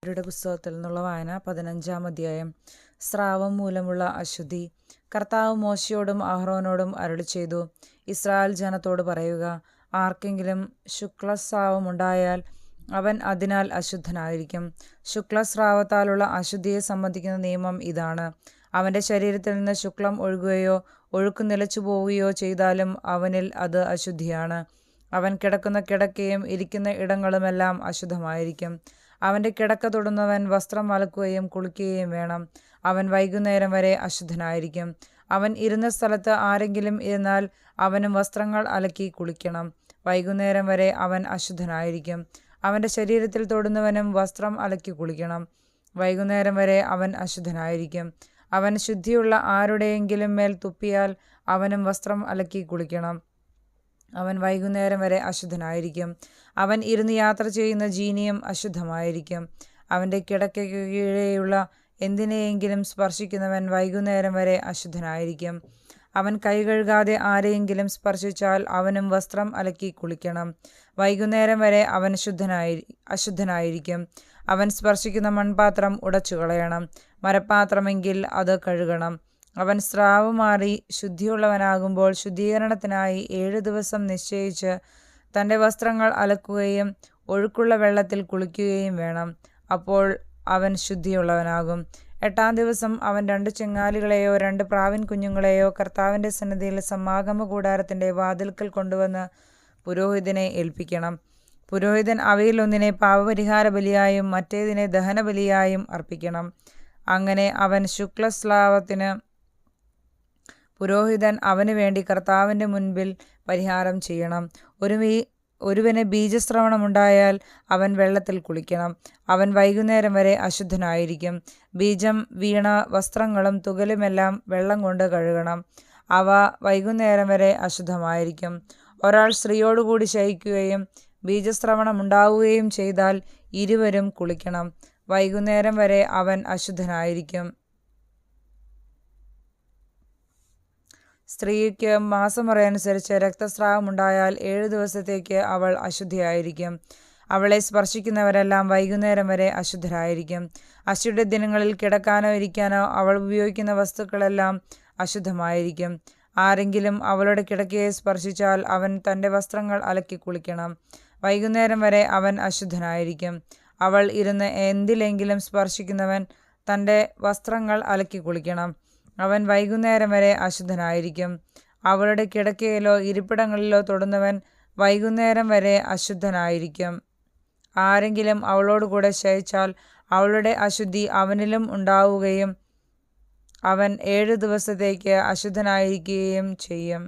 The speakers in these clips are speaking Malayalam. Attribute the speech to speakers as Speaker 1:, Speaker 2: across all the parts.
Speaker 1: രുടെ പുസ്തകത്തിൽ നിന്നുള്ള വായന 15-ാം അധ്യായം. സ്രാവം മൂലമുള്ള അശുദ്ധി. കർത്താവ് മോശയോടും അഹ്റോനോടും അരുളിച്ചെയ്തു, ഇസ്രായേൽ ജനത്തോട് പറയുക, ആർക്കെങ്കിലും ശുക്ലസ്രാവം ഉണ്ടായാൽ അവൻ അതിനാൽ അശുദ്ധനായിരിക്കും. ശുക്ലസ്രാവത്താലുള്ള അശുദ്ധിയെ സംബന്ധിക്കുന്ന നിയമം ഇതാണ്: അവൻ്റെ ശരീരത്തിൽ നിന്ന് ശുക്ലം ഒഴുകുകയോ ഒഴുക്ക് നിലച്ചു പോവുകയോ ചെയ്താലും അവനിൽ അത് അശുദ്ധിയാണ്. അവൻ കിടക്കുന്ന കിടക്കയും ഇരിക്കുന്ന ഇടങ്ങളുമെല്ലാം അശുദ്ധമായിരിക്കും. അവൻ്റെ കിടക്ക തൊടുന്നവൻ വസ്ത്രം അലക്കുകയും കുളിക്കുകയും വേണം. അവൻ വൈകുന്നേരം വരെ അശുദ്ധനായിരിക്കും. അവൻ ഇരുന്ന സ്ഥലത്ത് ആരെങ്കിലും ഇരുന്നാൽ അവനും വസ്ത്രങ്ങൾ അലക്കി കുളിക്കണം. വൈകുന്നേരം വരെ അവൻ അശുദ്ധനായിരിക്കും. അവൻ്റെ ശരീരത്തിൽ തൊടുന്നവനും വസ്ത്രം അലക്കി കുളിക്കണം. വൈകുന്നേരം വരെ അവൻ അശുദ്ധനായിരിക്കും. അവൻ ശുദ്ധിയുള്ള ആരുടെയെങ്കിലും മേൽ തുപ്പിയാൽ അവനും വസ്ത്രം അലക്കി കുളിക്കണം. അവൻ വൈകുന്നേരം വരെ അശുദ്ധനായിരിക്കും. അവൻ ഇരുന്ന് യാത്ര ചെയ്യുന്ന ജീനിയും അശുദ്ധമായിരിക്കും. അവൻ്റെ കിടക്കയ്ക്ക് കീഴെയുള്ള എന്തിനെയെങ്കിലും സ്പർശിക്കുന്നവൻ വൈകുന്നേരം വരെ അശുദ്ധനായിരിക്കും. അവൻ കൈ കഴുകാതെ ആരെയെങ്കിലും സ്പർശിച്ചാൽ അവനും വസ്ത്രം അലക്കി കുളിക്കണം. വൈകുന്നേരം വരെ അവൻ അശുദ്ധനായിരിക്കും. അവൻ സ്പർശിക്കുന്ന മൺപാത്രം ഉടച്ചു കളയണം. മരപ്പാത്രമെങ്കിൽ അത് കഴുകണം. അവൻ സ്രാവ് മാറി ശുദ്ധിയുള്ളവനാകുമ്പോൾ ശുദ്ധീകരണത്തിനായി 7 ദിവസം നിശ്ചയിച്ച് തൻ്റെ വസ്ത്രങ്ങൾ അലക്കുകയും ഒഴുക്കുള്ള വെള്ളത്തിൽ കുളിക്കുകയും വേണം. അപ്പോൾ അവൻ ശുദ്ധിയുള്ളവനാകും. 8-ാം ദിവസം അവൻ 2 ചെങ്ങാലികളെയോ 2 പ്രാവിൻ കുഞ്ഞുങ്ങളെയോ കർത്താവിൻ്റെ സന്നിധിയിൽ സമാഗമ കൂടാരത്തിൻ്റെ വാതിൽക്കൽ കൊണ്ടുവന്ന് പുരോഹിതനെ ഏൽപ്പിക്കണം. പുരോഹിതൻ അവയിലൊന്നിനെ പാപപരിഹാര ബലിയായും മറ്റേതിനെ ദഹനബലിയായും അർപ്പിക്കണം. അങ്ങനെ അവൻ ശുക്ലസ്രാവത്തിന് പുരോഹിതൻ അവന് വേണ്ടി കർത്താവിൻ്റെ മുൻപിൽ പരിഹാരം ചെയ്യണം. ഒരുവന് ബീജസ്രവണമുണ്ടായാൽ അവൻ വെള്ളത്തിൽ കുളിക്കണം. അവൻ വൈകുന്നേരം വരെ അശുദ്ധനായിരിക്കും. ബീജം വീണ വസ്ത്രങ്ങളും തുകലുമെല്ലാം വെള്ളം കൊണ്ട് കഴുകണം. അവ വൈകുന്നേരം വരെ അശുദ്ധമായിരിക്കും. ഒരാൾ സ്ത്രീയോടുകൂടി ശയിക്കുകയും ബീജസ്രവണമുണ്ടാവുകയും ചെയ്താൽ ഇരുവരും കുളിക്കണം. വൈകുന്നേരം വരെ അവൻ അശുദ്ധനായിരിക്കും. സ്ത്രീക്ക് മാസമുറയനുസരിച്ച് രക്തസ്രാവമുണ്ടായാൽ 7 ദിവസത്തേക്ക് അവൾ അശുദ്ധിയായിരിക്കും. അവളെ സ്പർശിക്കുന്നവരെല്ലാം വൈകുന്നേരം വരെ അശുദ്ധരായിരിക്കും. അശുദ്ധ ദിനങ്ങളിൽ കിടക്കാനോ ഇരിക്കാനോ അവൾ ഉപയോഗിക്കുന്ന വസ്തുക്കളെല്ലാം അശുദ്ധമായിരിക്കും. ആരെങ്കിലും അവളുടെ കിടക്കയെ സ്പർശിച്ചാൽ അവൻ തൻ്റെ വസ്ത്രങ്ങൾ അലക്കി കുളിക്കണം. വൈകുന്നേരം വരെ അവൻ അശുദ്ധനായിരിക്കും. അവൾ ഇരുന്ന് എന്തിലെങ്കിലും സ്പർശിക്കുന്നവൻ തൻ്റെ വസ്ത്രങ്ങൾ അലക്കി കുളിക്കണം. അവൻ വൈകുന്നേരം വരെ അശുദ്ധനായിരിക്കും. അവളുടെ കിടക്കയിലോ ഇരിപ്പിടങ്ങളിലോ തൊടുന്നവൻ വൈകുന്നേരം വരെ അശുദ്ധനായിരിക്കും. ആരെങ്കിലും അവളോടുകൂടെ ശയിച്ചാൽ അവളുടെ അശുദ്ധി അവനിലും ഉണ്ടാവുകയും അവൻ 7 ദിവസത്തേക്ക് അശുദ്ധനായിരിക്കുകയും ചെയ്യും.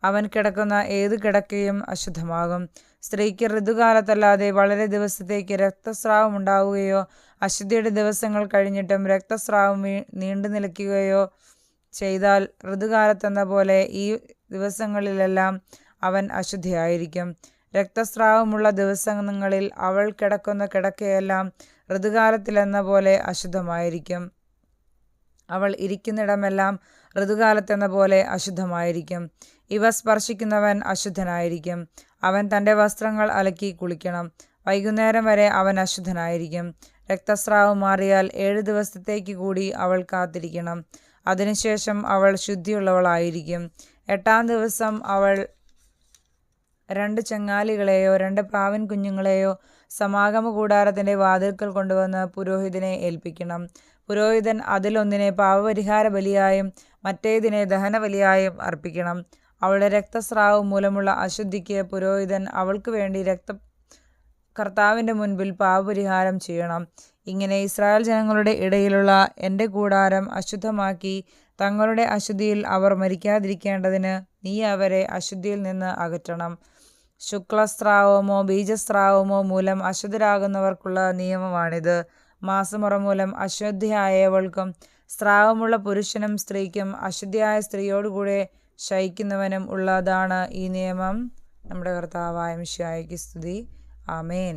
Speaker 1: അവൻ കിടക്കുന്ന ഏത് കിടക്കയും അശുദ്ധമാകും. സ്ത്രീക്ക് ഋതുകാലത്തല്ലാതെ വളരെ ദിവസത്തേക്ക് രക്തസ്രാവം ഉണ്ടാവുകയോ അശുദ്ധിയുടെ ദിവസങ്ങൾ കഴിഞ്ഞിട്ടും രക്തസ്രാവം നീണ്ടു നിൽക്കുകയോ ചെയ്താൽ ഋതുകാലത്തെന്ന പോലെ ഈ ദിവസങ്ങളിലെല്ലാം അവൻ അശുദ്ധിയായിരിക്കും. രക്തസ്രാവമുള്ള ദിവസങ്ങളിൽ അവൾ കിടക്കുന്ന കിടക്കയെല്ലാം ഋതുകാലത്തിലെന്ന പോലെ അശുദ്ധമായിരിക്കും. അവൾ ഇരിക്കുന്നിടമെല്ലാം ഋതുകാലത്തെന്ന പോലെ അശുദ്ധമായിരിക്കും. ഇവ സ്പർശിക്കുന്നവൻ അശുദ്ധനായിരിക്കും. അവൻ തൻ്റെ വസ്ത്രങ്ങൾ അലക്കി കുളിക്കണം. വൈകുന്നേരം വരെ അവൻ അശുദ്ധനായിരിക്കും. രക്തസ്രാവം മാറിയാൽ 7 ദിവസത്തേക്ക് കൂടി അവൾ കാത്തിരിക്കണം. അതിനുശേഷം അവൾ ശുദ്ധിയുള്ളവളായിരിക്കും. 8-ാം ദിവസം അവൾ 2 ചെങ്ങാലികളെയോ 2 പ്രാവിൻ കുഞ്ഞുങ്ങളെയോ സമാഗമ കൂടാരത്തിൻ്റെ വാതിൽക്കൽ കൊണ്ടുവന്ന് പുരോഹിതനെ ഏൽപ്പിക്കണം. പുരോഹിതൻ അതിലൊന്നിനെ പാപപരിഹാര ബലിയായും മറ്റേതിനെ ദഹനബലിയായും അർപ്പിക്കണം. അവളുടെ രക്തസ്രാവം മൂലമുള്ള അശുദ്ധിക്ക് പുരോഹിതൻ അവൾക്ക് വേണ്ടി കർത്താവിൻ്റെ മുൻപിൽ പാപപരിഹാരം ചെയ്യണം. ഇങ്ങനെ ഇസ്രായേൽ ജനങ്ങളുടെ ഇടയിലുള്ള എൻ്റെ കൂടാരം അശുദ്ധമാക്കി തങ്ങളുടെ അശുദ്ധിയിൽ അവർ മരിക്കാതിരിക്കേണ്ടതിന് നീ അവരെ അശുദ്ധിയിൽ നിന്ന് അകറ്റണം. ശുക്ലസ്രാവമോ ബീജസ്രാവമോ മൂലം അശുദ്ധരാകുന്നവർക്കുള്ള നിയമമാണിത്. മാസമുറ മൂലം അശുദ്ധിയായവൾക്കും സ്രാവമുള്ള പുരുഷനും സ്ത്രീക്കും അശുദ്ധിയായ സ്ത്രീയോടുകൂടെ ശയിക്കുന്നവനും ഉള്ളതാണ് ഈ നിയമം. നമ്മുടെ കർത്താവായ മിശിഹായ്ക്ക് സ്തുതി. ആമേൻ.